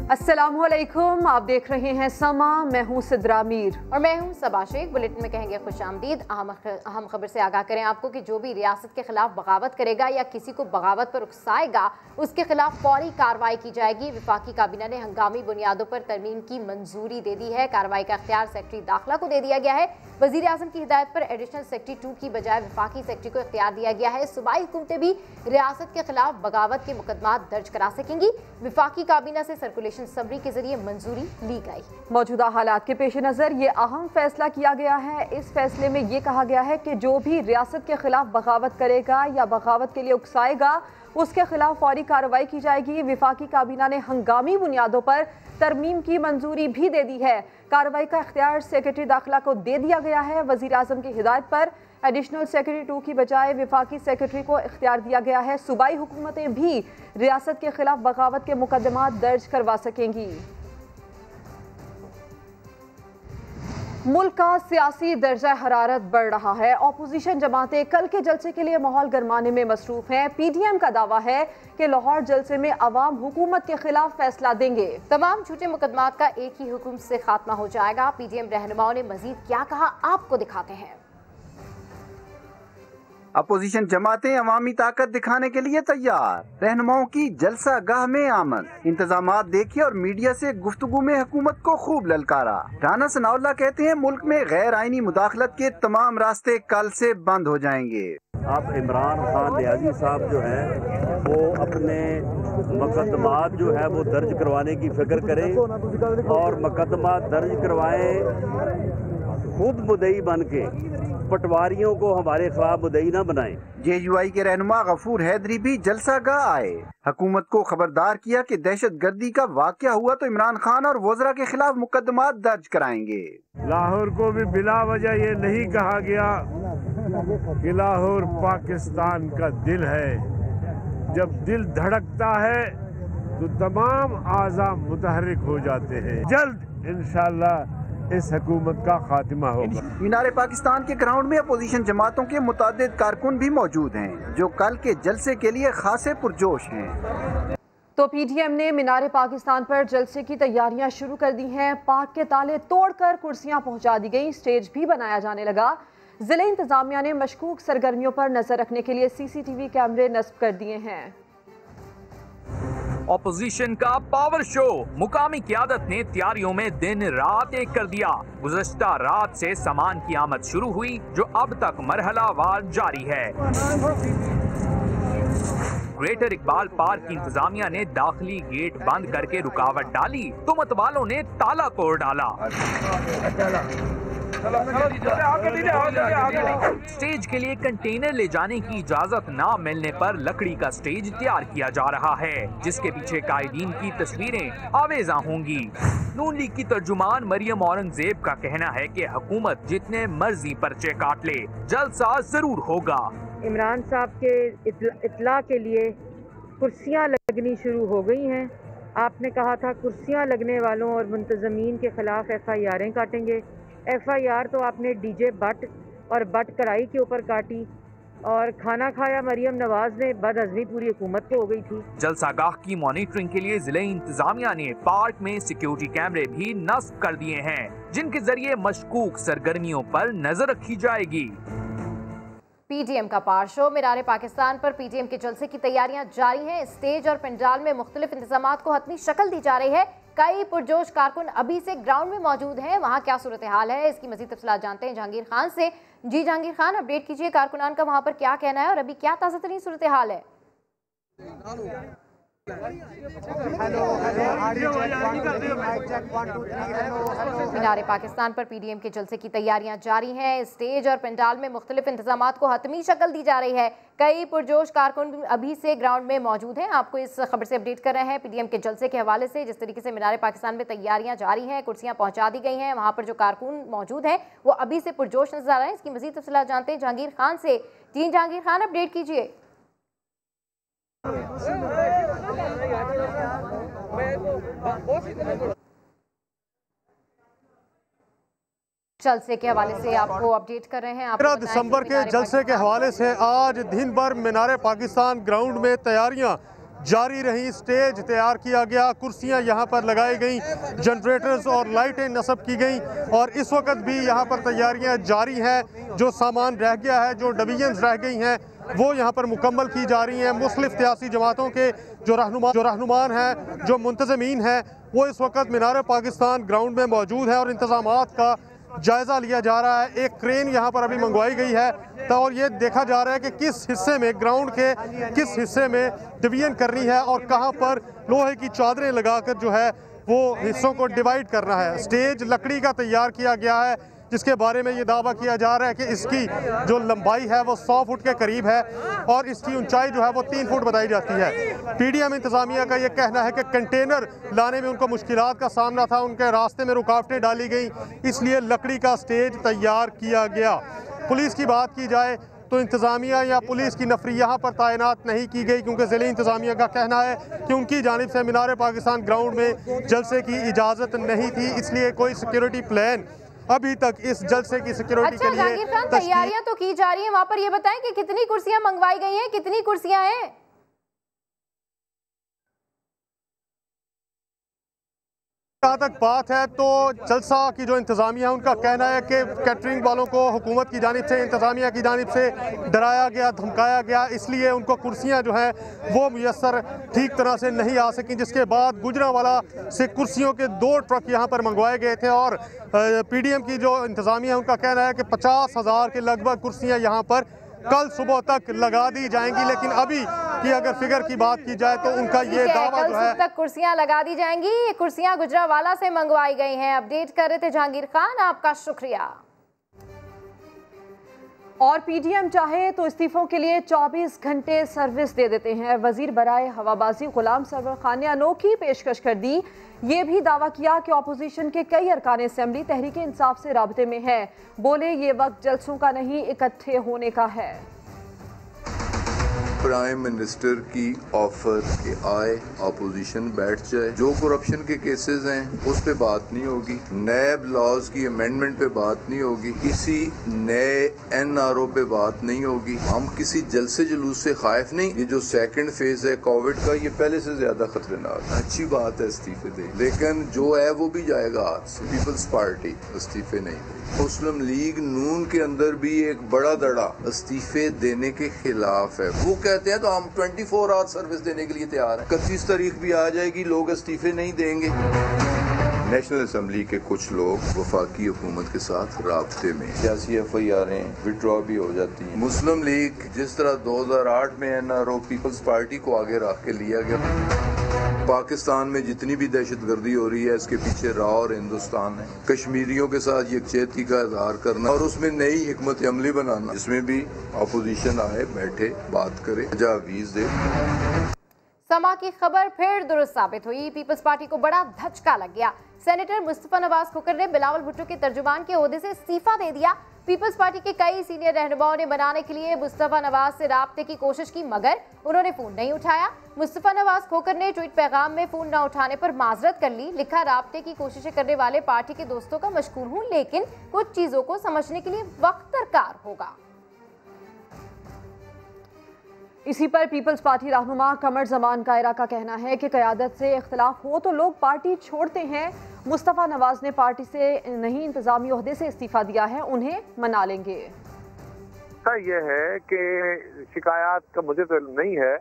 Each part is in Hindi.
अस्सलामुअलैकुम, आप देख रहे हैं समा। मैं हूं सिद्रा मीर और मैं हूं सबा शेख। बुलेटिन में कहेंगे खुश आमदीद। अहम खबर से आगाह करें आपको कि जो भी रियासत के खिलाफ बगावत करेगा या किसी को बगावत पर उकसाएगा उसके खिलाफ फौरी कार्रवाई की जाएगी। वफाकी काबीना ने हंगामी बुनियादों पर तरमीम की मंजूरी दे दी है। कार्रवाई का इख्तियार सेक्रेटरी दाखिला को दे दिया गया है। वजीर आजम की हिदायत पर एडिशनल सेक्रेटरी 2 की बजाय वफाकी सेक्रेटरी को इख्तियार दिया गया है। सूबाई हुकूमतें भी रियासत के खिलाफ बगावत के मुकदमात दर्ज करा सकेंगी। वफाकी काबीना से सर्कुलेशन समरी के जरिए मंजूरी ली गई। मौजूदा हालात के पेश नज़र ये अहम फैसला किया गया है। इस फैसले में ये कहा गया है कि जो भी रियासत के खिलाफ बगावत करेगा या बगावत के लिए उकसाएगा उसके खिलाफ फौरी कार्रवाई की जाएगी। वफाकी काबीना ने हंगामी बुनियादों पर तरमीम की मंजूरी भी दे दी है। कार्रवाई का इख्तियार सेक्रेटरी दाखिला को दे दिया गया है। वजीर आजम की हिदायत पर एडिशनल सेक्रेटरी 2 की बजाय वफाकी सेक्रेटरी को इख्तियार दिया गया है। सूबाई हुकूमतें भी रियासत के खिलाफ बगावत के मुकदमात दर्ज करवा सकेंगी। मुल्क का सियासी दर्जा हरारत बढ़ रहा है। ऑपोजिशन जमातें कल के जलसे के लिए माहौल गरमाने में मसरूफ हैं। PDM का दावा है कि लाहौर जलसे में अवाम हुकूमत के खिलाफ फैसला देंगे। तमाम झूठे मुकदमात का एक ही हुक्म से खात्मा हो जाएगा। PDM रहनुमाओं ने मजीद क्या कहा, आपको दिखाते हैं। अपोजिशन जमातें अवामी ताकत दिखाने के लिए तैयार। रहनुमाओं की जलसा गाह में आमद। इंतजामात देखिए और मीडिया से गुफ्तगू में हुकूमत को खूब ललकारा। राना सनाउल्लाह कहते हैं मुल्क में गैर आईनी मुदाखलत के तमाम रास्ते कल से बंद हो जाएंगे। अब इमरान खान लियाजी साहब जो है वो अपने मुकदमात जो है वो दर्ज करवाने की फिक्र करें और मुकदमा दर्ज करवाएं, खुद मुद्दई बन के पटवारियों को हमारे खिलाफ मुद्दई न बनाएं। JUI के रहनुमा गफूर हैदरी भी जलसागाह आए। हुकूमत को खबरदार किया कि दहशत गर्दी का वाकया हुआ तो इमरान खान और वज़रा के खिलाफ मुकदमात दर्ज कराएंगे। लाहौर को भी बिला वजह ये नहीं कहा गया कि लाहौर पाकिस्तान का दिल है। जब दिल धड़कता है तो तमाम आज़ा मुतहर्रिक हो जाते हैं। जल्द इंशाअल्लाह इस हुकूमत का खात्मा होगा। मीनार पाकिस्तान के ग्राउंड में अपोजिशन जमातों के मुतादिद कारकुन भी मौजूद हैं जो कल के जलसे के लिए खासे पुरजोश हैं। तो PDM ने मीनार पाकिस्तान पर जलसे की तैयारियां शुरू कर दी हैं। पार्क के ताले तोड़कर कुर्सियां पहुंचा दी गई, स्टेज भी बनाया जाने लगा। जिला इंतजामिया ने मशकूक सरगर्मियों पर नजर रखने के लिए CCTV कैमरे नस्ब कर दिए हैं। ऑपोजिशन का पावर शो, मुकामी क़यादत ने तैयारियों में दिन रात एक कर दिया। गुज़श्ता रात से सामान की आमद शुरू हुई जो अब तक मरहलावार जारी है। ग्रेटर इकबाल पार्क की इंतजामिया ने दाखिली गेट बंद करके रुकावट डाली तो मतवालों ने ताला तोड़ डाला। स्टेज के लिए कंटेनर ले जाने की इजाजत न मिलने पर लकड़ी का स्टेज तैयार किया जा रहा है जिसके पीछे कायदीन की तस्वीरें आवेजा होंगी। नून लीग की तर्जुमान मरियम औरंगजेब का कहना है कि हुकूमत जितने मर्जी पर्चे काट ले जलसा जरूर होगा। इमरान साहब के इतला के लिए कुर्सियां लगनी शुरू हो गई हैं। आपने कहा था कुर्सियां लगने वालों और मुंतजमीन के खिलाफ FIR काटेंगे। FIR तो आपने DJ भट्ट और भट्ट कढ़ाई के ऊपर काटी और खाना खाया मरियम नवाज ने बदअज़मी पूरी हुकूमत को हो गई थी। जलसागाह की मॉनिटरिंग के लिए जिले इंतजामिया ने पार्क में सिक्योरिटी कैमरे भी नस्ब कर दिए हैं जिनके जरिए मशकूक सरगर्मियों पर नजर रखी जाएगी। PDM का पार शो। मीनार पाकिस्तान पर PDM के जलसे की तैयारियां जारी हैं। स्टेज और पंडाल में मुख्तलिफ इंतजामात को हतमी शक्ल दी जा रही है। कई पुरजोश कारकुन अभी से ग्राउंड में मौजूद हैं। वहां क्या सूरत हाल है, इसकी मजीद तफसीलात जानते हैं जहांगीर खान से। जी जहांगीर खान, अपडेट कीजिए, कारकुनान का वहां पर क्या कहना है और अभी क्या ताज़ा तरीन सूरत हाल है? मीनार पाकिस्तान पर PDM के जलसे की तैयारियां जारी हैं। स्टेज और पंडाल में मुख्तलिफ इंतजामात को हतमी शक्ल दी जा रही है। कई पुरजोश कारकुन अभी से ग्राउंड में मौजूद हैं। आपको इस खबर से अपडेट कर रहे हैं PDM के जलसे के हवाले से। जिस तरीके से मीनार पाकिस्तान में तैयारियां जारी हैं, कुर्सियां पहुंचा दी गई हैं, वहां पर जो कारकुन मौजूद हैं वो अभी से पुरजोश नजर आ रहे हैं। इसकी मजीद तफसीलात जानते हैं जहांगीर खान से। जी जहांगीर खान, अपडेट कीजिए। जलसे के हवाले से आपको अपडेट कर रहे हैं। 13 दिसंबर के जलसे के हवाले से आज दिन भर मीनार पाकिस्तान ग्राउंड में तैयारियां जारी रही। स्टेज तैयार किया गया, कुर्सियां यहाँ पर लगाई गई, जनरेटर्स और लाइटें नस्ब की गई और इस वक्त भी यहाँ पर तैयारियाँ जारी हैं। जो सामान रह गया है, जो डिवीजन्स रह गई हैं, वो यहाँ पर मुकम्मल की जा रही हैं। मुख्तलिफ सियासी जमातों के जो रहनुमान हैं, जो मुंतज़मीन हैं, वो इस वक्त मीनार पाकिस्तान ग्राउंड में मौजूद है और इंतज़ामात का जायज़ा लिया जा रहा है। एक क्रेन यहाँ पर अभी मंगवाई गई है और ये देखा जा रहा है कि किस हिस्से में, ग्राउंड के किस हिस्से में डिवीजन करनी है और कहाँ पर लोहे की चादरें लगाकर जो है वो हिस्सों को डिवाइड करना है। स्टेज लकड़ी का तैयार किया गया है, जिसके बारे में ये दावा किया जा रहा है कि इसकी जो लंबाई है वो 100 फुट के करीब है और इसकी ऊंचाई जो है वो 3 फुट बताई जाती है। पीडीएम इंतज़ामिया का ये कहना है कि कंटेनर लाने में उनको मुश्किलात का सामना था, उनके रास्ते में रुकावटें डाली गई, इसलिए लकड़ी का स्टेज तैयार किया गया। पुलिस की बात की जाए तो इंतज़ामिया या पुलिस की नफरी यहाँ पर तैनात नहीं की गई, क्योंकि ज़िले इंतज़ामिया का कहना है कि उनकी जानिब से मीनार पाकिस्तान ग्राउंड में जलसे की इजाज़त नहीं थी, इसलिए कोई सिक्योरिटी प्लान अभी तक इस जलसे की सिक्योरिटी के लिए जहांगीर खान, तैयारियां तो की जा रही हैं, वहां पर ये बताएं कि कितनी कुर्सियां मंगवाई गई हैं, कितनी कुर्सियां हैं? जहाँ तक बात है तो जलसा की जो इंतज़ामिया है उनका कहना है कि कैटरिंग वालों को हुकूमत की जानिब से, इंतज़ामिया की जानिब से डराया गया, धमकाया गया, इसलिए उनको कुर्सियाँ जो हैं वो मुयस्सर ठीक तरह से नहीं आ सकी, जिसके बाद गुजरांवाला से कुर्सियों के 2 ट्रक यहाँ पर मंगवाए गए थे और पीडीएम की जो इंतज़ामिया है उनका कहना है कि 50,000 के लगभग कुर्सियाँ यहाँ पर कल सुबह तक लगा दी जाएंगी। लेकिन अभी की अगर फिगर की बात की जाए तो उनका ये दावा जो है, कल तक कुर्सियां लगा दी जाएंगी। ये कुर्सियां गुजरांवाला से मंगवाई गई हैं। अपडेट कर रहे थे जहांगीर खान, आपका शुक्रिया। और पीडीएम चाहे तो इस्तीफों के लिए 24 घंटे सर्विस दे देते हैं। वजीर बराए हवाबाजी गुलाम सरवर खान ने अनोखी पेशकश कर दी। ये भी दावा किया कि अपोजिशन के कई अरकान असेंबली तहरीक इंसाफ से राब्ते में है। बोले ये वक्त जलसों का नहीं, इकट्ठे होने का है। प्राइम मिनिस्टर की ऑफर के आए, अपोजिशन बैठ जाए, जो करप्शन के केसेस हैं उस पे बात नहीं होगी, नैब लॉज की अमेंडमेंट पे बात नहीं होगी, किसी नए एनआरओ पे बात नहीं होगी। हम किसी जलसे जुलूस से खाइफ नहीं। ये जो सेकंड फेज है कोविड का, ये पहले से ज्यादा खतरनाक। अच्छी बात है इस्तीफे दे, लेकिन जो है वो भी जाएगा हाथ से। पीपल्स पार्टी इस्तीफे नहीं देगी। मुस्लिम लीग नून के अंदर भी एक बड़ा दड़ा इस्तीफे देने के खिलाफ है। वो कहते हैं तो हम 24 आवर सर्विस देने के लिए तैयार हैं। 31 तारीख भी आ जाएगी, लोग इस्तीफे नहीं देंगे। नेशनल असेंबली के कुछ लोग वफाकी हुकूमत के साथ राब्ते में, सियासी FIR विड्रॉ भी हो जाती हैं। मुस्लिम लीग जिस तरह 2008 में NRO पीपल्स पार्टी को आगे रख के लिया गया, पाकिस्तान में जितनी भी दहशतगर्दी हो रही है इसके पीछे राह और हिंदुस्तान है। कश्मीरियों के साथ यकजहती का इजहार करना और उसमें नई हिकमत अमली बनाना, जिसमें भी अपोजिशन आए, बैठे, बात करे, तजावीज़ दे। समा की खबर फिर दुरुस्त साबित हुई। पीपल्स पार्टी को बड़ा धचका लग गया। सेनेटर मुस्तफा नवाज खोकर ने बिलावल भुट्टो के तर्जुमान के ओहदे से इस्तीफा दे दिया। पीपल्स पार्टी के कई सीनियर रहनुमाओं ने मनाने के लिए मुस्तफा नवाज से राब्ते की कोशिश की, मगर उन्होंने फोन नहीं उठाया। मुस्तफा नवाज खोकर ने ट्वीट पैगाम में फोन न उठाने पर माजरत कर ली। लिखा, राब्ते की कोशिशें करने वाले पार्टी के दोस्तों का मशकूर हूं, लेकिन कुछ चीजों को समझने के लिए वक्त दरकार होगा। इसी पर पीपल्स पार्टी रहनुमा कमर जमान कायरा का कहना है कि क़यादत से इख्तलाफ हो तो लोग पार्टी छोड़ते हैं। मुस्तफ़ा नवाज ने पार्टी से नहीं इंतजामी ओहदे से इस्तीफा दिया है, उन्हें मना लेंगे। यह है कि शिकायत का मुझे तो नहीं है,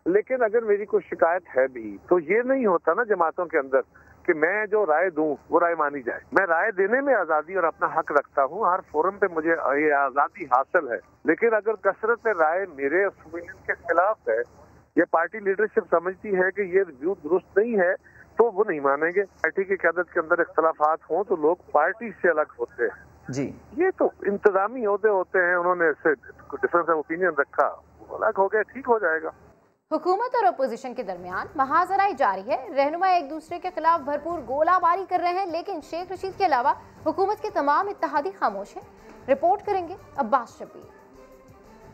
लेकिन अगर मेरी कोई शिकायत है भी तो ये नहीं होता ना जमातों के अंदर कि मैं जो राय दूं वो राय मानी जाए। मैं राय देने में आज़ादी और अपना हक रखता हूं, हर फोरम पे मुझे ये आज़ादी हासिल है। लेकिन अगर कसरत राय मेरे ओपिनियन के खिलाफ है, ये पार्टी लीडरशिप समझती है कि ये व्यू दुरुस्त नहीं है, तो वो नहीं मानेंगे। पार्टी की क़यादत के अंदर इख्तलाफात हों तो लोग पार्टी से अलग होते हैं जी। ये तो इंतजामी ओहदे होते हैं, उन्होंने इससे डिफरेंस ऑफ ओपिनियन रखा, वो अलग हो गया, ठीक हो जाएगा। हुकूमत और अपोजिशन के दरमियान महाजराई जारी है। रहनुमा एक दूसरे के खिलाफ भरपूर गोलाबारी कर रहे हैं, लेकिन शेख रशीद के अलावा हुकूमत के तमाम इत्तेहादी खामोश हैं। रिपोर्ट करेंगे अब्बास शब्बीर।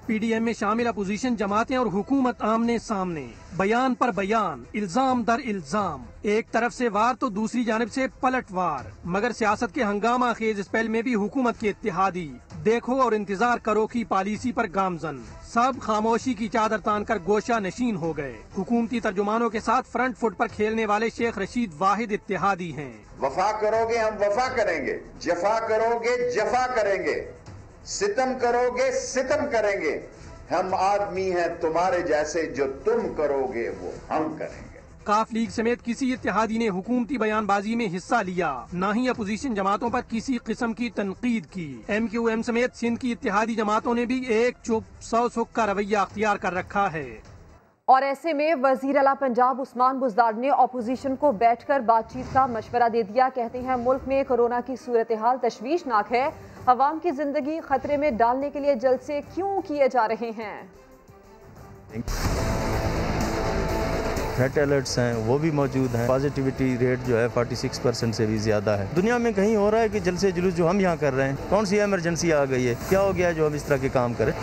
पीडीएम में शामिल अपोजिशन जमातें और हुकूमत आमने सामने, बयान पर बयान, इल्जाम दर इल्जाम, एक तरफ से वार तो दूसरी जानिब से पलटवार। मगर सियासत के हंगामा खेज स्पेल में भी हुकूमत के इत्तेहादी देखो और इंतजार करो की पॉलिसी पर गामजन। सब खामोशी की चादर तान कर गोशा नशीन हो गए। हुकूमती तर्जुमानों के साथ फ्रंट फुट पर खेलने वाले शेख रशीद वाहिद इत्तेहादी हैं। वफा करोगे हम वफा करेंगे, जफा करोगे जफा करेंगे, सितम करोगे सितम करेंगे। हम आदमी हैं तुम्हारे जैसे, जो तुम करोगे वो हम करेंगे। काफ लीग समेत किसी इत्तेहादी ने हुकूमती बयानबाजी में हिस्सा लिया, न ही अपोजिशन जमातों पर किसी किस्म की तनकीद की। MQM समेत सिंध की इत्तेहादी जमातों ने भी एक चुप 100 सुख का रवैया अख्तियार कर रखा है। और ऐसे में वजीर आला पंजाब उस्मान बुज़दार ने अपोजिशन को बैठकर बातचीत का मशवरा दे दिया। कहते हैं मुल्क में कोरोना की सूरत हाल तशवीशनाक है, अवाम की जिंदगी खतरे में डालने के लिए जलसे क्यों किए जा रहे हैं। थ्रेट अलर्ट्स हैं वो भी मौजूद हैं। पॉजिटिविटी रेट जो है 46% से भी ज़्यादा है। दुनिया में कहीं हो रहा है कि जलसे जुलूस जो हम यहाँ कर रहे हैं, कौन सी इमरजेंसी आ गई है, क्या हो गया जो हम इस तरह के काम करें।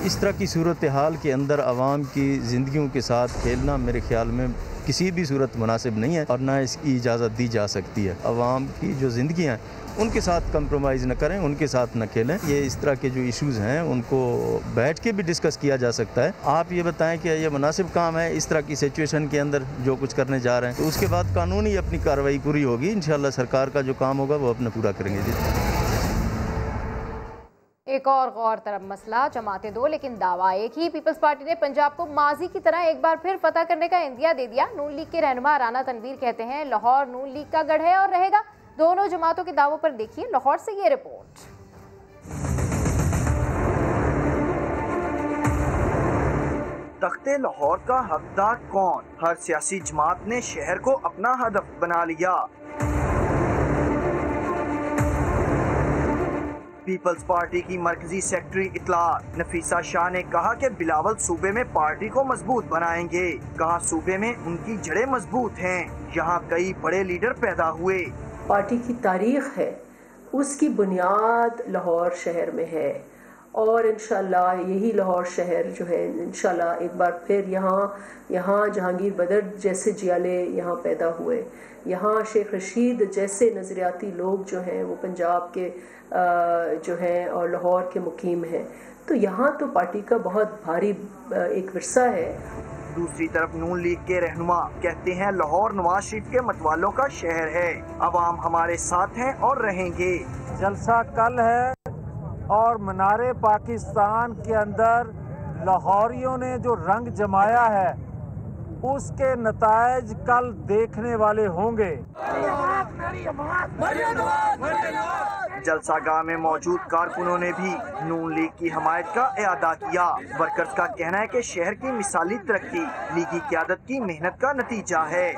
इस तरह की सूरत हाल के अंदर आवाम की ज़िंदगियों के साथ खेलना मेरे ख्याल में किसी भी सूरत मुनासिब नहीं है और ना इसकी इजाज़त दी जा सकती है। आवाम की जो ज़िंदगियाँ हैं उनके साथ कंप्रोमाइज़ न करें, उनके साथ न खेलें। ये इस तरह के जो इश्यूज़ हैं उनको बैठ के भी डिस्कस किया जा सकता है। आप ये बताएं कि ये मुनासिब काम है इस तरह की सिचुएशन के अंदर जो कुछ करने जा रहे हैं, तो उसके बाद कानूनी अपनी कार्रवाई पूरी होगी। इंशाल्लाह सरकार का जो काम होगा वो अपना पूरा करेंगे। जी एक और गौर तरफ मसला, जमातें दो लेकिन दावा एक ही। पीपल्स पार्टी ने पंजाब को माजी की तरह एक बार फिर फतह करने का इंदिया दे दिया। नून लीग के रहनुमा राना तनवीर कहते हैं लाहौर नून लीग का गढ़ है और रहेगा। दोनों जमातों के दावों पर देखिए लाहौर से ये रिपोर्ट। तख्ते लाहौर का हकदार कौन? हर सियासी जमात ने शहर को अपना हदफ बना लिया। पीपल्स पार्टी की मरकजी सेक्रेटरी इतलात नफीसा शाह ने कहा कि बिलावल सूबे में पार्टी को मजबूत बनाएंगे। कहा सूबे में उनकी जड़ें मजबूत हैं, यहाँ कई बड़े लीडर पैदा हुए। पार्टी की तारीख है, उसकी बुनियाद लाहौर शहर में है और इंशाल्लाह यही लाहौर शहर जो है इंशाल्लाह एक बार फिर यहाँ जहांगीर बदर जैसे जियाले यहाँ पैदा हुए, यहाँ शेख रशीद जैसे नज़रियाती लोग जो हैं वो पंजाब के जो हैं और लाहौर के मुकीम हैं, तो यहाँ तो पार्टी का बहुत भारी एक विरसा है। दूसरी तरफ नून लीग के रहनुमा कहते हैं लाहौर नवाज शरीफ के मतवालों का शहर है, अवाम हमारे साथ हैं और रहेंगे। जलसा कल है और मनारे पाकिस्तान के अंदर लाहौरियों ने जो रंग जमाया है उसके नतायज कल देखने वाले होंगे। जलसागाह में मौजूद कारकुनों ने भी नून लीग की हमायत का इआदा किया। वर्कर्स का कहना है कि शहर की मिसाली तरक्की लीगी क़यादत की मेहनत का नतीजा है।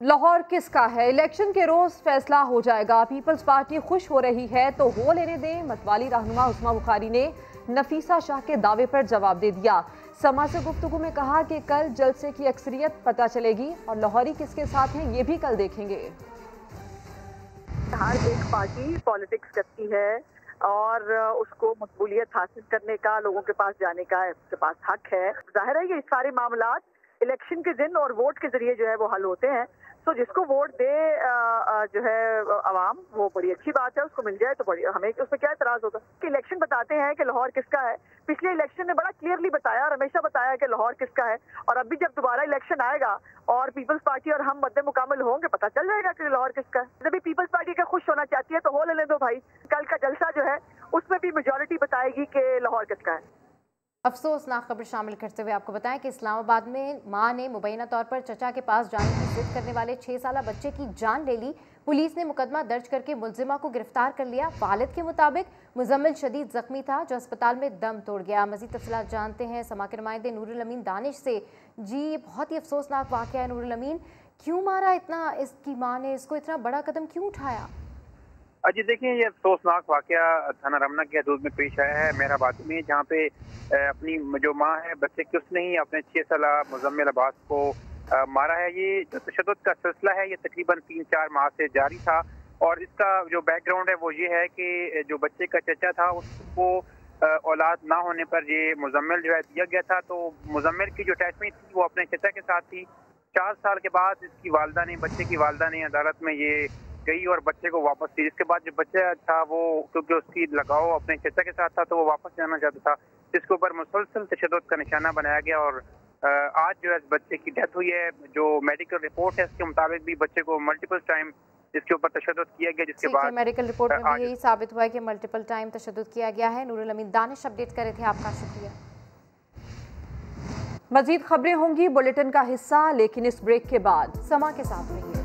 लाहौर किसका है? इलेक्शन के रोज फैसला हो जाएगा। पीपल्स पार्टी खुश हो रही है तो हो लेने दें। मतवाली रहनुमा उस्मा बुखारी ने नफीसा शाह के दावे पर जवाब दे दिया। समा से गुफ्तगू में कहा कि कल जलसे की अक्सरियत पता चलेगी और लाहौरी किसके साथ हैं ये भी कल देखेंगे। हर एक पार्टी पॉलिटिक्स करती है और उसको मकबूलियत हासिल करने का, लोगों के पास जाने का उसके पास हक है। जाहिर है ये सारे मामलात इलेक्शन के दिन और वोट के जरिए जो है वो हल होते हैं। तो जिसको वोट दे जो है अवाम, वो बड़ी अच्छी बात है, उसको मिल जाए तो बड़ी, हमें उसमें क्या एतराज होगा कि इलेक्शन बताते हैं कि लाहौर किसका है। पिछले इलेक्शन ने बड़ा क्लियरली बताया और हमेशा बताया कि लाहौर किसका है, और अभी जब दोबारा इलेक्शन आएगा और पीपल्स पार्टी और हम मद्दे मुकाबल होंगे, पता चल जाएगा कि लाहौर किसका है। जब भी पीपल्स पार्टी का खुश होना चाहती है तो हो लेने दो भाई। कल का जलसा जो है उसमें भी मेजॉरिटी बताएगी कि लाहौर किसका है। अफसोसनाक खबर शामिल करते हुए आपको बताएं कि इस्लामाबाद में मां ने मुबैना तौर पर चचा के पास जाने की जिद करने वाले 6 साला बच्चे की जान ले ली। पुलिस ने मुकदमा दर्ज करके मुलजिमा को गिरफ्तार कर लिया। वालिद के मुताबिक मुजम्मिल शदीद जख्मी था जो अस्पताल में दम तोड़ गया। मजीद तफसीलात जानते हैं समा के नुमाइंदे नूरुल अमीन दानिश से। जी, बहुत ही अफसोसनाक वाक़या है नूरुल अमीन, क्यों मारा इतना इसकी माँ ने, इसको इतना बड़ा कदम क्यों उठाया? जी देखिए, ये अफसोसनाक वाक़या थाना रमना के हदूद में पेश आया है मेहराबादी में, जहाँ पे अपनी जो माँ है बच्चे की, उसने ही अपने 6 साला मुजम्मिल अब्बास को मारा है। ये जो तशद्दुद का सिलसिला है ये तकरीबन 3-4 माह से जारी था और इसका जो बैकग्राउंड है वो ये है कि जो बच्चे का चचा था उसको औलाद ना होने पर ये मुजम्मिल जो है दिया गया था। तो मुजम्मिल की जो अटैचमेंट थी वो अपने चचा के साथ थी। 4 साल के बाद इसकी वालदा ने, बच्चे की वालदा ने अदालत में ये गई और बच्चे को वापस दी, जिसके बाद जो बच्चा था वो क्योंकि उसकी लगाव अपने चाचा के साथ था तो वो वापस जाना चाहता था, जिसके ऊपर मुसलसल तशद्दुद का निशाना बनाया गया और आज जो है बच्चे की डेथ हुई है। जो मेडिकल रिपोर्ट है उसके मुताबिक भी बच्चे को मल्टीपल टाइम इसके ऊपर तशद्दुद किया गया, जिसके बाद मेडिकल रिपोर्ट में भी यही साबित हुआ है कि मल्टीपल टाइम तशद्दुद किया गया है। नूरुल अमीन दानिश अपडेट कर रहे थे, आपका शुक्रिया। मजीद खबरें होंगी बुलेटिन का हिस्सा, लेकिन इस ब्रेक के बाद समा के साथ रहिए।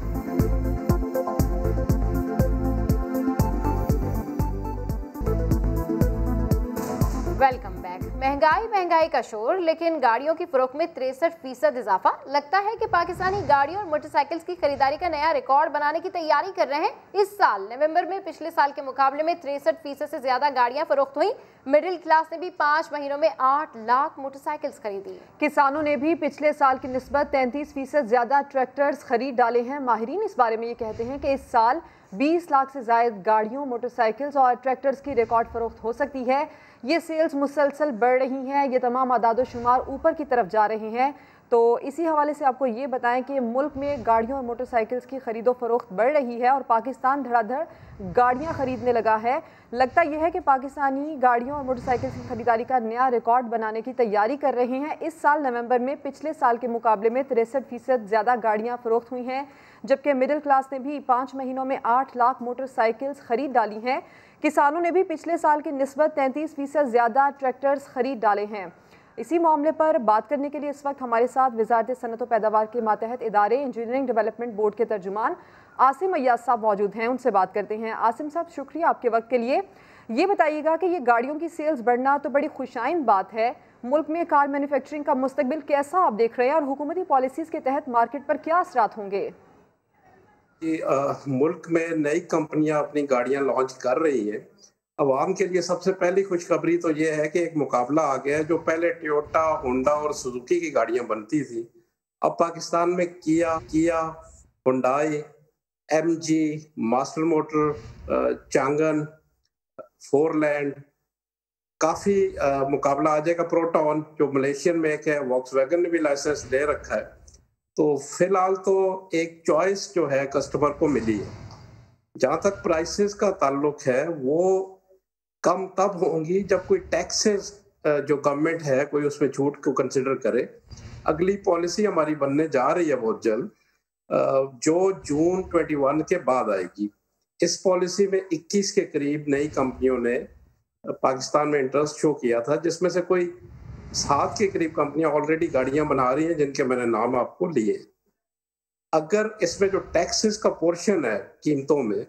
Welcome back. महंगाई का शोर, लेकिन गाड़ियों की फरोख्त में 63% इजाफा। लगता है कि पाकिस्तानी गाड़ियों और मोटरसाइकिल्स की खरीदारी का नया रिकॉर्ड बनाने की तैयारी कर रहे हैं। इस साल नवंबर में पिछले साल के मुकाबले में 63% से ज्यादा गाड़ियां फरोख्त हुई। मिडिल क्लास ने भी 5 महीनों में 8 लाख मोटरसाइकिल्स खरीदी। किसानों ने भी पिछले साल की निस्बत 33% ज्यादा ट्रैक्टर्स खरीद डाले हैं। माहिरीन इस बारे में ये कहते हैं कि इस साल 20 लाख से ज्यादा गाड़ियों, मोटरसाइकिल्स और ट्रैक्टर्स की रिकॉर्ड फरोख्त हो सकती है। ये सेल्स मुसलसल बढ़ रही हैं, ये तमाम आदाद-ओ-शुमार ऊपर की तरफ जा रहे हैं। तो इसी हवाले से आपको ये बताएं कि मुल्क में गाड़ियों और मोटरसाइकिल्स की खरीदो फरोख्त बढ़ रही है और पाकिस्तान धड़ाधड़ गाड़ियां खरीदने लगा है। लगता यह है कि पाकिस्तानी गाड़ियों और मोटरसाइकिल्स की खरीदारी का नया रिकॉर्ड बनाने की तैयारी कर रहे हैं। इस साल नवंबर में पिछले साल के मुकाबले में 63% ज़्यादा गाड़ियाँ फरोख्त हुई हैं, जबकि मिडिल क्लास ने भी 5 महीनों में 8 लाख मोटरसाइकिल्स खरीद डाली हैं। किसानों ने भी पिछले साल की निस्बत 33% ज़्यादा ट्रैक्टर्स खरीद डाले हैं। इसी मामले पर बात करने के लिए इस वक्त हमारे साथ वजारत सनत व पैदावार के मातहत इदारे इंजीनियरिंग डेवलपमेंट बोर्ड के तर्जुमान आसिम अय्याज साहब मौजूद हैं। उनसे बात करते हैं। आसिम साहब, शुक्रिया आपके वक्त के लिए। ये बताइएगा कि ये गाड़ियों की सेल्स बढ़ना तो बड़ी खुशाइन बात है, मुल्क में कार मैन्युफैक्चरिंग का मुस्तकबिल कैसा आप देख रहे हैं और हुकूमती पॉलिसीज़ के तहत मार्केट पर क्या असरात होंगे? मुल्क में नई कंपनियां अपनी गाड़ियां लॉन्च कर रही हैं। अवाम के लिए सबसे पहली खुशखबरी तो ये है कि एक मुकाबला आ गया है। जो पहले टोयोटा, होंडा और सुजुकी की गाड़ियां बनती थी, अब पाकिस्तान में किया, Hyundai, MG, master motor, Changan, फोरलैंड, काफ़ी मुकाबला आ जाएगा। प्रोटॉन जो मलेशियन मेक है, वॉक्सवैगन ने भी लाइसेंस ले रखा है। तो फिलहाल तो एक चॉइस जो है कस्टमर को मिली है। जहाँ तक प्राइसेस का ताल्लुक है, वो कम तब होंगी जब कोई टैक्सेस जो गवर्नमेंट है कोई उसमें छूट को कंसिडर करे। अगली पॉलिसी हमारी बनने जा रही है बहुत जल्द, जो जून 21 के बाद आएगी। इस पॉलिसी में 21 के करीब नई कंपनियों ने पाकिस्तान में इंटरेस्ट शो किया था, जिसमें से कोई 7 के करीब कंपनियां ऑलरेडी गाड़ियां बना रही हैं, जिनके मैंने नाम आपको लिए। अगर इसमें जो टैक्सेस का पोर्शन है कीमतों में,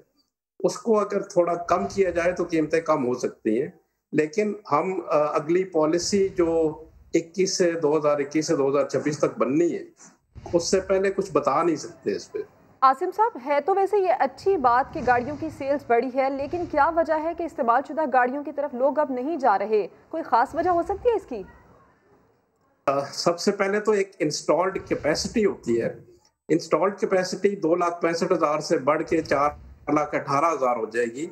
उसको अगर थोड़ा कम किया जाए तो कीमतें कम हो सकती हैं। लेकिन हम अगली पॉलिसी जो 2021 से 2026 तक बननी है, उससे पहले कुछ बता नहीं सकते इस पे। आसिम साहब, है तो वैसे ये अच्छी बात कि गाड़ियों की सेल्स बढ़ी है, लेकिन क्या वजह है कि इस्तेमालशुदा गाड़ियों की तरफ लोग अब नहीं जा रहे? कोई खास वजह हो सकती है इसकी? सबसे पहले तो एक इंस्टॉल्ड कैपेसिटी होती है। इंस्टॉल्ड कैपेसिटी 2,65,000 से बढ़ के 4,18,000 हो जाएगी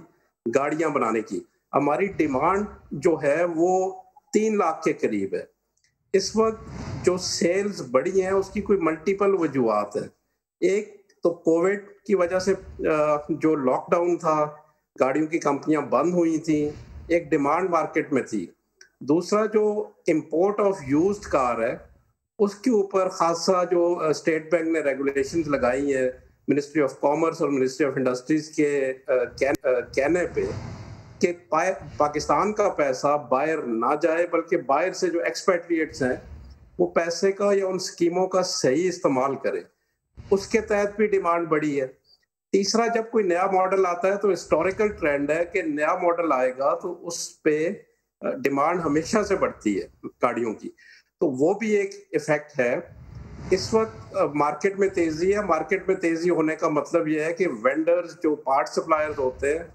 गाड़ियां बनाने की। हमारी डिमांड जो है वो 3 लाख के करीब है। इस वक्त जो सेल्स बढ़ी हैं उसकी कोई मल्टीपल वजूहात है। एक तो कोविड की वजह से जो लॉकडाउन था, गाड़ियों की कंपनियां बंद हुई थी, एक डिमांड मार्केट में थी। दूसरा, जो इंपोर्ट ऑफ यूज्ड कार है उसके ऊपर खासा जो स्टेट बैंक ने रेगुलेशंस लगाई है, मिनिस्ट्री ऑफ कॉमर्स और मिनिस्ट्री ऑफ इंडस्ट्रीज के कहने पे कि पाकिस्तान का पैसा बाहर ना जाए, बल्कि बाहर से जो एक्सपेट्रिएट्स हैं वो पैसे का या उन स्कीमों का सही इस्तेमाल करें। उसके तहत भी डिमांड बढ़ी है। तीसरा, जब कोई नया मॉडल आता है तो हिस्टोरिकल ट्रेंड है कि नया मॉडल आएगा तो उस पे डिमांड हमेशा से बढ़ती है गाड़ियों की, तो वो भी एक इफेक्ट है। इस वक्त मार्केट में तेजी है। मार्केट में तेजी होने का मतलब ये है कि वेंडर्स, जो पार्ट सप्लायर्स होते हैं,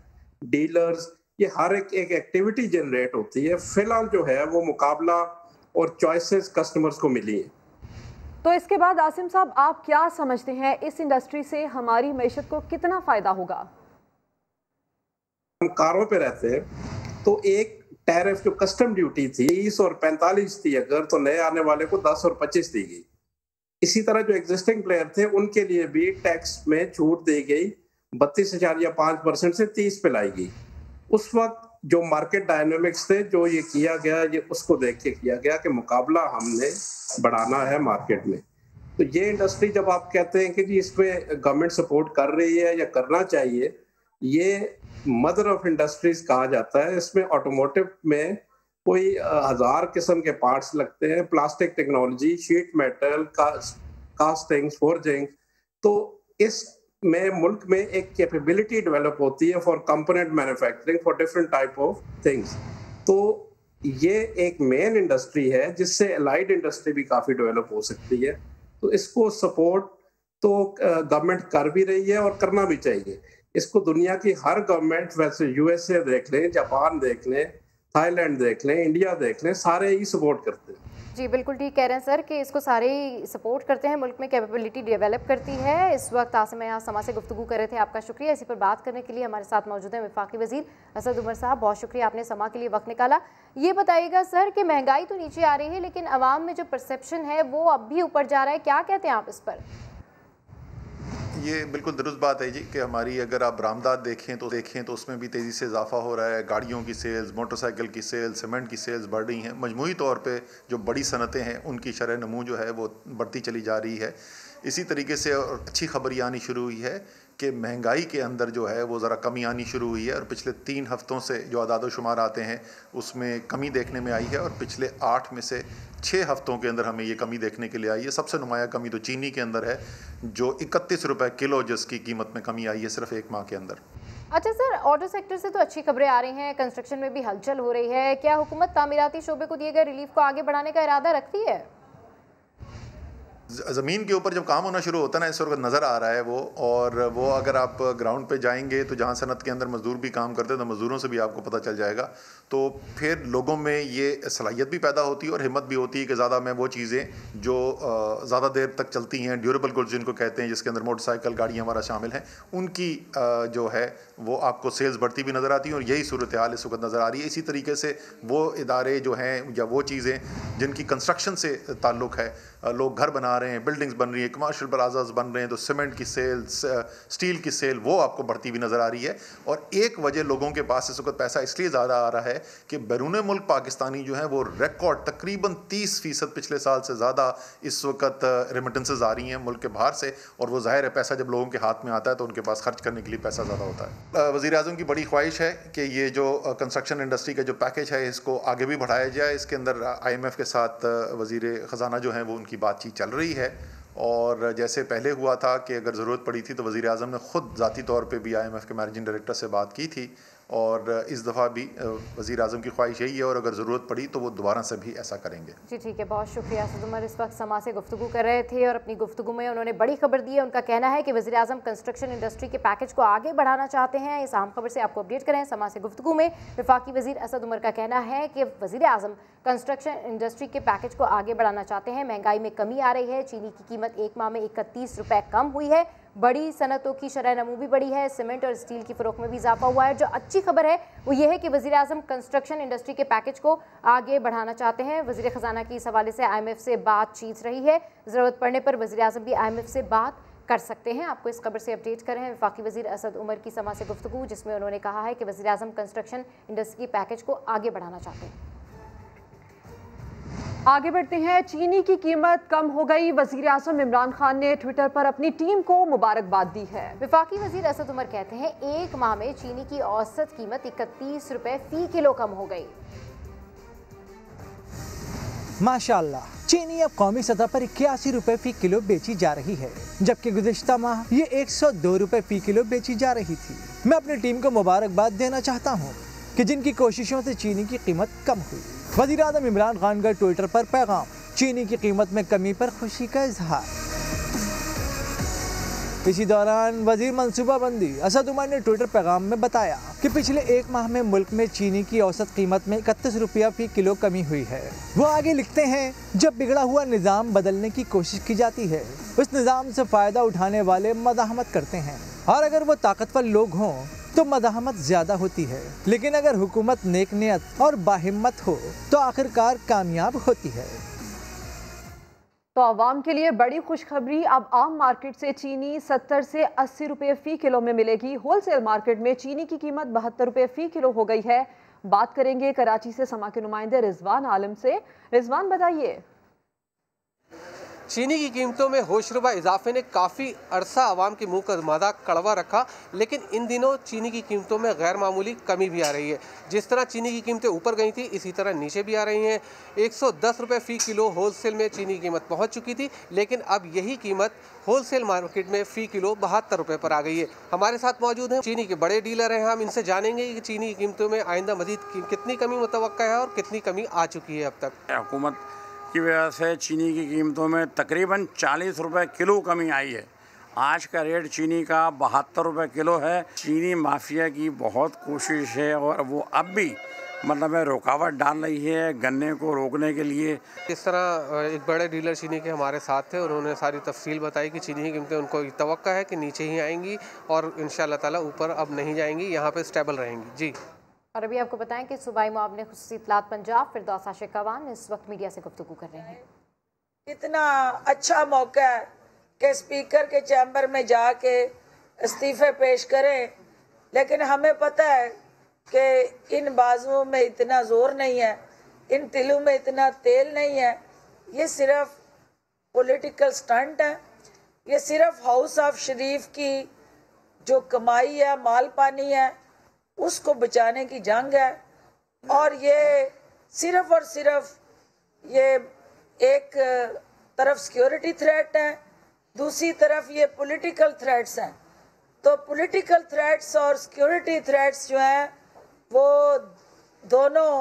डीलर्स, ये हर एक एक्टिविटी जनरेट होती है। फिलहाल जो है वो मुकाबला और चॉइसेस कस्टमर्स को मिली है। तो इसके बाद आसिम साहब, आप क्या समझते हैं इस इंडस्ट्री से हमारी मईशत को कितना फायदा होगा? हम कारों पे रहते हैं तो एक टैरिफ जो कस्टम ड्यूटी थी 30 और 45 थी, अगर तो नए आने वाले को 10 और 25 दी गई। इसी तरह जो एग्जिस्टिंग प्लेयर थे उनके लिए भी टैक्स में छूट दी गई, 32.5% से 30 पे लाएगी। उस वक्त जो मार्केट डायनामिक्स थे, जो ये किया गया, ये उसको देख के किया गया कि मुकाबला हमने बढ़ाना है मार्केट में। तो ये इंडस्ट्री जब आप कहते हैं कि जी इसमें गवर्नमेंट सपोर्ट कर रही है या करना चाहिए, ये मदर ऑफ इंडस्ट्रीज कहा जाता है। इसमें ऑटोमोटिव में कोई 1000 किस्म के पार्ट्स लगते हैं, plastic technology, sheet metal, castings, forging. तो इस में मुल्क में एक कैपेबिलिटी डेवलप होती है for component manufacturing for different type of things. तो ये एक मेन इंडस्ट्री है जिससे अलाइड इंडस्ट्री भी काफ़ी डेवलप हो सकती है। तो इसको सपोर्ट तो गवर्नमेंट कर भी रही है और करना भी चाहिए। इसको दुनिया की हर गवर्नमेंट, वैसे यूएसए देख लें, जापान देख लें, थाईलैंड देख लें, इंडिया देख लें, सारे ही सपोर्ट करते हैं। जी बिल्कुल ठीक कह रहे हैं सर कि इसको सारे ही सपोर्ट करते हैं, मुल्क में कैपेबिलिटी डेवलप करती है। इस वक्त आसिम यहाँ समा से गुफ्तगू कर रहे थे, आपका शुक्रिया। इसी पर बात करने के लिए हमारे साथ मौजूद हैं वफाकी वजीर असद उमर साहब, बहुत शुक्रिया आपने समा के लिए वक्त निकाला। ये बताइएगा सर कि महंगाई तो नीचे आ रही है लेकिन अवाम में जो परसेप्शन है वो अब भी ऊपर जा रहा है, क्या कहते हैं आप इस पर? ये बिल्कुल दुरुस्त बात है जी कि हमारी अगर आप बरामदात देखें तो उसमें भी तेज़ी से इजाफा हो रहा है। गाड़ियों की सेल्स, मोटरसाइकिल की सेल्स, सीमेंट की सेल्स बढ़ रही हैं। मजमूई तौर पे जो बड़ी सनतें हैं उनकी शरह नमू जो है वो बढ़ती चली जा रही है। इसी तरीके से और अच्छी खबर ये आनी शुरू हुई है कि महंगाई के अंदर जो है वो ज़रा कमी आनी शुरू हुई है और पिछले 3 हफ्तों से जो आदाद शुमार आते हैं उसमें कमी देखने में आई है और पिछले 8 में से 6 हफ्तों के अंदर हमें ये कमी देखने के लिए आई है। सबसे नुमाया कमी तो चीनी के अंदर है जो 31 रुपये किलो जिसकी कीमत में कमी आई है सिर्फ 1 माह के अंदर। अच्छा सर, ऑटो सेक्टर से तो अच्छी खबरें आ रही हैं, कंस्ट्रक्शन में भी हलचल हो रही है, क्या हुकूमत तामीराती शोबे को दिए गए रिलीफ को आगे बढ़ाने का इरादा रखती है? ज़मीन के ऊपर जब काम होना शुरू होता है ना, इस वक्त नज़र आ रहा है वो, और वो अगर आप ग्राउंड पे जाएंगे तो जहाँ सनत के अंदर मज़दूर भी काम करते हैं तो मज़दूरों से भी आपको पता चल जाएगा। तो फिर लोगों में ये सलाहियत भी पैदा होती है और हिम्मत भी होती है कि ज़्यादा मैं वो चीज़ें जो ज़्यादा देर तक चलती हैं, ड्यूरेबल गुड्स जिनको कहते हैं, जिसके अंदर मोटरसाइकिल, गाड़ियाँ हमारा शामिल हैं, उनकी जो है वो आपको सेल्स बढ़ती भी नज़र आती हैं और यही सूरत हाल इस वक्त नज़र आ रही है। इसी तरीके से वो इदारे जो हैं या वो चीज़ें जिनकी कंस्ट्रक्शन से ताल्लुक़ है, लोग घर बना रहे हैं, बिल्डिंग्स बन रही हैं, कमर्शियल प्लाजाज बन रहे हैं, तो सीमेंट की सेल्स, स्टील की सेल वो आपको बढ़ती हुई नज़र आ रही है। और एक वजह लोगों के पास इस वक्त पैसा इसलिए ज़्यादा आ रहा है कि बैरून मुल्क पाकिस्तानी जो हैं वो रिकॉर्ड तकरीबन 30% पिछले साल से ज़्यादा इस वक्त रेमिटेंसेज आ रही हैं मुल्क के बाहर से, और वो ज़ाहिर है पैसा जब लोगों के हाथ में आता है तो उनके पास खर्च करने के लिए पैसा ज़्यादा होता है। वज़ीर आज़म की बड़ी ख्वाहिश है कि ये जो कंस्ट्रक्शन इंडस्ट्री का जो पैकेज है इसको आगे भी बढ़ाया जाए। इसके अंदर IMF के साथ वज़ीर ख़जाना जो हैं वो उनकी बातचीत चल रही है, और जैसे पहले हुआ था कि अगर ज़रूरत पड़ी थी तो वज़ीर आज़म ने ख़ुद ज़ाती तौर पे भी IMF के मैनेजिंग डायरेक्टर से बात की थी, और इस दफ़ा भी वज़ीर आज़म की ख्वाहिश यही है और अगर ज़रूरत पड़ी तो वो दोबारा से भी ऐसा करेंगे। जी ठीक है, बहुत शुक्रिया। असद उमर इस वक्त समा से गुफ्तगू कर रहे थे और अपनी गुफ्तगू में उन्होंने बड़ी खबर दी है। उनका कहना है कि वज़ीर आज़म कंस्ट्रक्शन इंडस्ट्री के पैकेज को आगे बढ़ाना चाहते हैं। इस अहम खबर से आपको अपडेट करें। समा से गुफ्तगू में वफाकी वज़ीर असद उमर का कहना है कि वज़ीर आज़म कंस्ट्रक्शन इंडस्ट्री के पैकेज को आगे बढ़ाना चाहते हैं। महंगाई में कमी आ रही है, चीनी की कीमत 1 माह में 31 रुपये कम हुई है, बड़ी सनतों की शरह नमू भी बढ़ी है, सीमेंट और स्टील की फ़रोख्त में भी इजाफा हुआ है। जो अच्छी खबर है वो ये है कि वज़ीर आज़म कंस्ट्रक्शन इंडस्ट्री के पैकेज को आगे बढ़ाना चाहते हैं। वज़ीर ख़जाना की इस हवाले से IMF से बातचीत रही है, ज़रूरत पड़ने पर वज़ीर आज़म भी IMF से बात कर सकते हैं। आपको इस खबर से अपडेट कर रहे हैं वफाकी वज़ीर असद उमर की समा से गुफ्तगू, जिसमें उन्होंने कहा है कि वज़ीर आज़म कंस्ट्रक्शन इंडस्ट्री के पैकेज को आगे बढ़ाना चाहते हैं। आगे बढ़ते हैं। चीनी की कीमत कम हो गई, वज़ीर आज़म इमरान खान ने ट्विटर पर अपनी टीम को मुबारकबाद दी है। वफाकी वज़ीर असद उमर कहते हैं 1 माह में चीनी की औसत कीमत 31 रुपये फ़ी किलो कम हो गई। माशाअल्लाह, चीनी अब कौमी सतह पर 81 रुपये फ़ी किलो बेची जा रही है, जबकि गुज़िश्ता माह ये 102 रुपये फ़ी किलो बेची जा रही थी। मैं अपनी टीम को मुबारकबाद देना चाहता हूँ कि जिनकी कोशिशों से चीनी की कीमत कम हुई। वज़ीर आज़म इमरान खान का ट्विटर पर पैगाम, चीनी की कीमत में कमी पर खुशी का इजहार। इसी दौरान वज़ीर मनसूबाबंदी असद उमर ने ट्विटर पैगाम में बताया कि पिछले 1 माह में मुल्क में चीनी की औसत कीमत में 31 रुपया फ़ी किलो कमी हुई है। वो आगे लिखते हैं, जब बिगड़ा हुआ निज़ाम बदलने की कोशिश की जाती है, उस निज़ाम से फ़ायदा उठाने वाले मज़ाहमत करते हैं, और अगर वो ताकतवर लोग हों तो मज़ाहमत ज़्यादा होती है, लेकिन अगर हुकूमत नेक नियत और बाहिम्मत हो तो आखिरकार कामयाब होती है। तो आवाम के लिए बड़ी खुशखबरी, अब आम मार्केट से चीनी 70 से 80 रुपये फ़ी किलो में मिलेगी। होलसेल मार्केट में चीनी की कीमत 72 रुपये फ़ी किलो हो गई है। बात करेंगे कराची से समा के नुमाइंदे रिजवान आलम से। रिजवान बताइए। चीनी की कीमतों में होशरुबा इजाफे ने काफ़ी अरसा आवाम के मुंह का मादा कड़वा रखा, लेकिन इन दिनों चीनी की कीमतों में गैर मामूली कमी भी आ रही है। जिस तरह चीनी की कीमतें ऊपर गई थी, इसी तरह नीचे भी आ रही हैं। 110 रुपये फ़ी किलो होलसेल में चीनी की कीमत पहुंच चुकी थी, लेकिन अब यही कीमत होलसेल मार्केट में फ़ी किलो 72 रुपये पर आ गई है। हमारे साथ मौजूद हैं चीनी के बड़े डीलर हैं, हम इनसे जानेंगे कि चीनी की कीमतों में आइंदा मज़ीद कितनी कमी मुतवक्का है और कितनी कमी आ चुकी है अब तक। हुकूमत की वजह से चीनी की कीमतों में तकरीबन 40 रुपये किलो कमी आई है। आज का रेट चीनी का 72 रुपये किलो है। चीनी माफिया की बहुत कोशिश है और वो अब भी मतलब रुकावट डाल रही है गन्ने को रोकने के लिए। इस तरह एक बड़े डीलर चीनी के हमारे साथ थे, उन्होंने सारी तफसील बताई कि चीनी की कीमतें उनको तवक्का है कि नीचे ही आएंगी और इंशाअल्लाह ताला ऊपर अब नहीं जाएंगी, यहाँ पे स्टेबल रहेंगी। जी, और अभी आपको बताएं कि सूबाई मुआविन खुसूसी इत्तलात पंजाब फिरदौस आशिकावान इस वक्त मीडिया से गुफ्तगू कर रहे हैं। इतना अच्छा मौका है कि स्पीकर के चैम्बर में जाके इस्तीफे पेश करें, लेकिन हमें पता है कि इन बाजुओं में इतना जोर नहीं है, इन तिलों में इतना तेल नहीं है। ये सिर्फ पॉलिटिकल स्टंट है, ये सिर्फ हाउस ऑफ शरीफ की जो कमाई है, माल पानी है, उसको बचाने की जंग है। और ये सिर्फ और सिर्फ ये एक तरफ सिक्योरिटी थ्रेट है, दूसरी तरफ ये पॉलिटिकल थ्रेट्स हैं। तो पॉलिटिकल थ्रेट्स और सिक्योरिटी थ्रेट्स जो हैं वो दोनों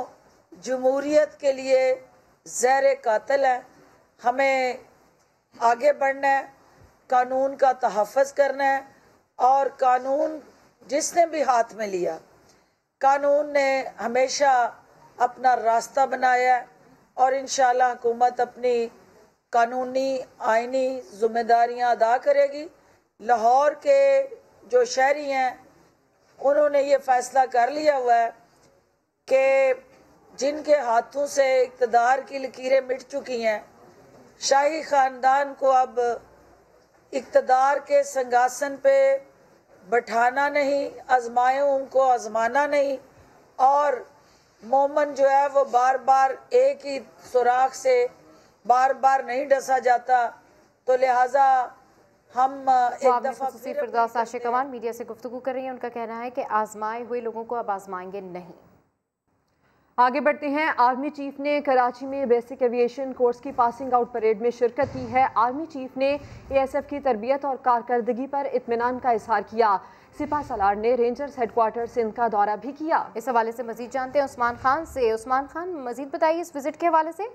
जमहूरियत के लिए ज़हर कातिल है। हमें आगे बढ़ना है, कानून का तहफ़्फ़ुज़ करना है, और कानून जिसने भी हाथ में लिया, कानून ने हमेशा अपना रास्ता बनाया है और इंशाअल्लाह हुकूमत अपनी कानूनी आइनी जिम्मेदारियां अदा करेगी। लाहौर के जो शहरी हैं उन्होंने ये फ़ैसला कर लिया हुआ है कि जिनके हाथों से इक़्तिदार की लकीरें मिट चुकी हैं, शाही ख़ानदान को अब इक़्तिदार के सिंहासन पे बैठाना नहीं, आजमाए उनको आजमाना नहीं। और मोमन जो है वो बार बार एक ही सुराख से बार बार नहीं डसा जाता, तो लिहाजा हम एक दफ़ा फिर फिरदौस आशिकावान मीडिया से गुफ्तगू कर रही हैं। उनका कहना है कि आजमाए हुए लोगों को अब आजमाएंगे नहीं। आगे बढ़ते हैं। आर्मी चीफ ने कराची में बेसिक एविएशन कोर्स की पासिंग आउट परेड में शिरकत की है। आर्मी चीफ ने ASF की तरबियत और कारकर्दगी पर इत्मीनान का इजहार किया। सिपा सलार ने रेंजर्स हेडक्वार्टर सिंध का दौरा भी किया। इस हवाले से मजीद जानते हैं उस्मान खान से। उस्मान खान, मजीद बताइए इस विजिट के हवाले से।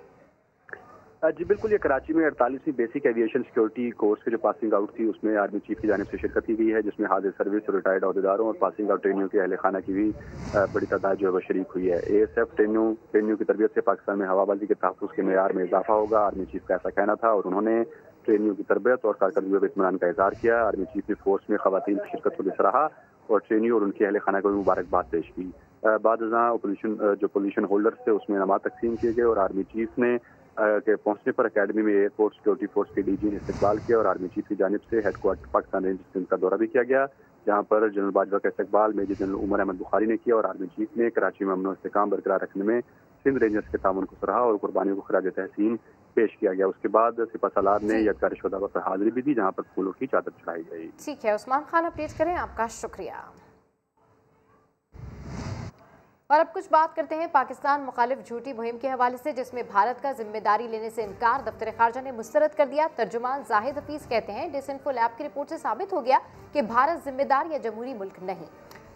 जी बिल्कुल, ये कराची में 48वीं बेसिक एविएशन सिक्योरिटी कोर्स की जो पासिंग आउट थी उसमें आर्मी चीफ की जानिब से शिरकत की गई है, जिसमें हाजिर सर्विस और रिटायर्ड अहदेदारों और पासिंग आउट ट्रेनियों के अहले खाना की भी बड़ी तादाद जो है वो शरीक हुई है। ASF ट्रेनियों की तरबियत से पाकिस्तान में हवाबाजी के तहफ़्फ़ुज़ के मेयार में इजाफा होगा, आर्मी चीफ का ऐसा कहना था और उन्होंने ट्रेनियों की तरबियत और कारकर्दगी पर इत्मीनान का इजहार किया। आर्मी चीफ ने फोर्स में ख़वातीन की शिरकत को भी सराहा और ट्रेनियों और उनके अहले खाना को भी मुबारकबाद पेश की। बाद जो पोजीशन होल्डर्स थे उसमें इनामात तकसीम किए गए और आर्मी चीफ ने के पहुंचने पर अकेडमी में एयरपोर्ट सिक्योरिटी फोर्स के DG ने इस्तकबाल किया और आर्मी चीफ की जानिब से हेडक्वार्टर पाकिस्तान रेंज सिंध का दौरा भी किया गया, जहां पर जनरल बाजवा का इस्तकबाल मेजर जनरल उमर अहमद बुखारी ने किया और आर्मी चीफ ने कराची में अमन और इस्तेकाम बरकरार रखने में सिंध रेंजर्स के ताउन को सराहा और कुर्बानियों को खराज तहसीन पेश किया गया। उसके बाद सिपा सलार ने यदगार शोधा पर हाजिरी भी दी, जहाँ पर फूलों की चादर चढ़ाई गई। ठीक है उस्मान खान, अपडेट करें, आपका शुक्रिया। और अब कुछ बात करते हैं पाकिस्तान मुखालिफ झूठी मुहिम के हवाले से, जिसमें भारत का जिम्मेदारी लेने से इनकार दफ्तर खारजा ने मुस्तरद कर दिया। तर्जुमान जाहिद हफीज कहते हैं डिसइंफो लैब की रिपोर्ट से साबित हो गया कि भारत जिम्मेदार या जमहूरी मुल्क नहीं।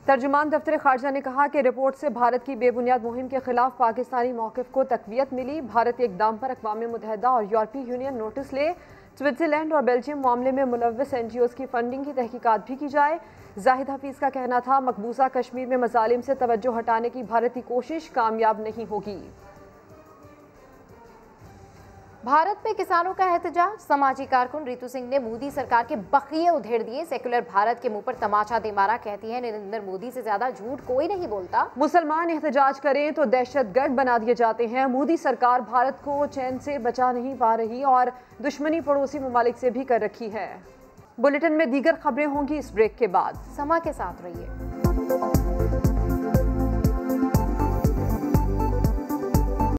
तर्जुमान दफ्तर खारजा ने कहा कि रिपोर्ट से भारत की बेबुनियाद मुहिम के खिलाफ पाकिस्तानी मौक़िफ़ को तक़वियत मिली। भारतीय इक़दाम पर अक़वाम मुत्तहिदा और यूरोपीय यूनियन नोटिस ले। स्विट्ज़रलैंड और बेल्जियम मामले में मुलव्वस NGOs की फंडिंग की तहकीकात भी की जाए। जाहिद हफीज़ का कहना था मकबूजा कश्मीर में मज़ालिम से तवज्जो हटाने की भारत की कोशिश कामयाब नहीं होगी। भारत में किसानों का एहतजाज। समाजी कारकुन रितु सिंह ने मोदी सरकार के बखिए उधेड़ दिए। सेक्युलर भारत के मुंह पर तमाचा दे मारा। कहती है नरेंद्र मोदी से ज्यादा झूठ कोई नहीं बोलता। मुसलमान एहतजाज करें तो दहशतगर्द बना दिए जाते हैं। मोदी सरकार भारत को चैन से बचा नहीं पा रही और दुश्मनी पड़ोसी ममालिक से भी कर रखी है। बुलेटिन में दीगर खबरें होंगी इस ब्रेक के बाद। समा के साथ रहिए।